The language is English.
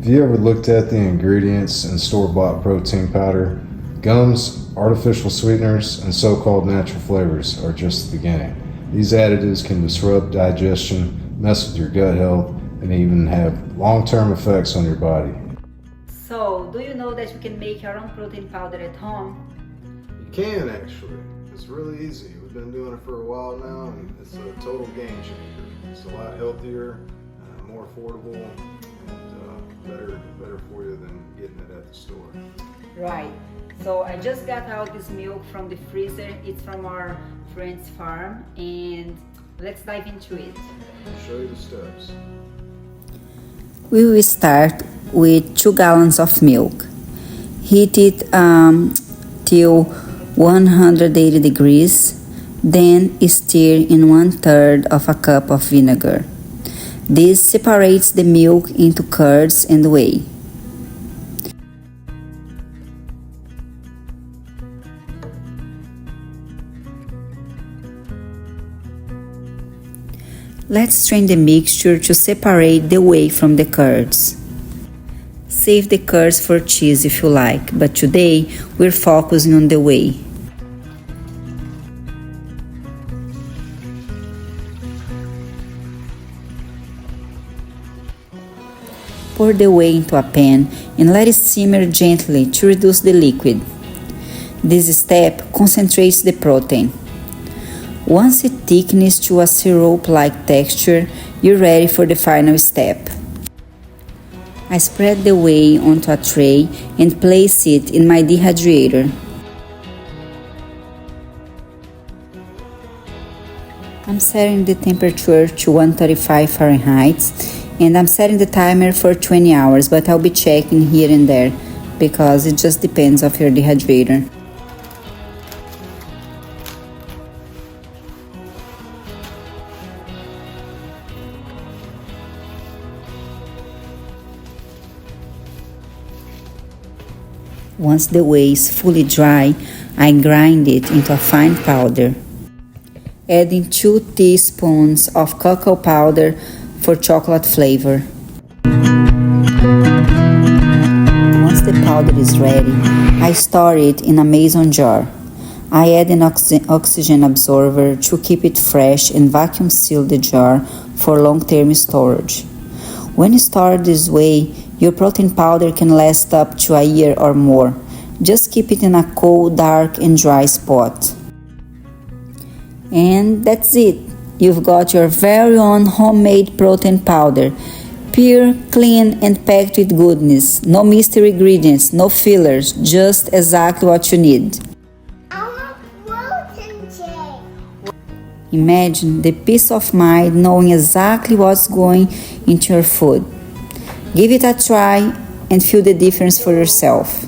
Have you ever looked at the ingredients in store-bought protein powder? Gums, artificial sweeteners, and so-called natural flavors are just the beginning. These additives can disrupt digestion, mess with your gut health, and even have long-term effects on your body. So, do you know that you can make your own protein powder at home? You can actually. It's really easy. We've been doing it for a while now, and it's a total game changer. It's a lot healthier, more affordable, and better for you than getting it at the store. Right. So I just got out this milk from the freezer. It's from our friend's farm, and let's dive into it. I'll show you the steps. We will start with 2 gallons of milk. Heat it till 180 degrees, then stir in 1/3 of a cup of vinegar. This separates the milk into curds and whey. Let's strain the mixture to separate the whey from the curds. Save the curds for cheese if you like, but today we're focusing on the whey. Pour the whey into a pan and let it simmer gently to reduce the liquid. This step concentrates the protein. Once it thickens to a syrup-like texture, you're ready for the final step. I spread the whey onto a tray and place it in my dehydrator. I'm setting the temperature to 135 Fahrenheit and I'm setting the timer for 20 hours, but I'll be checking here and there because it just depends on your dehydrator. Once the whey is fully dry, I grind it into a fine powder, adding 2 teaspoons of cocoa powder for chocolate flavor. Once the powder is ready, I store it in a mason jar. I add an oxygen absorber to keep it fresh and vacuum seal the jar for long-term storage. When stored this way, your protein powder can last up to a year or more. Just keep it in a cool, dark, and dry spot. And that's it. You've got your very own homemade protein powder. Pure, clean, and packed with goodness. No mystery ingredients, no fillers, just exactly what you need. I want protein shake. Imagine the peace of mind knowing exactly what's going into your food. Give it a try and feel the difference for yourself.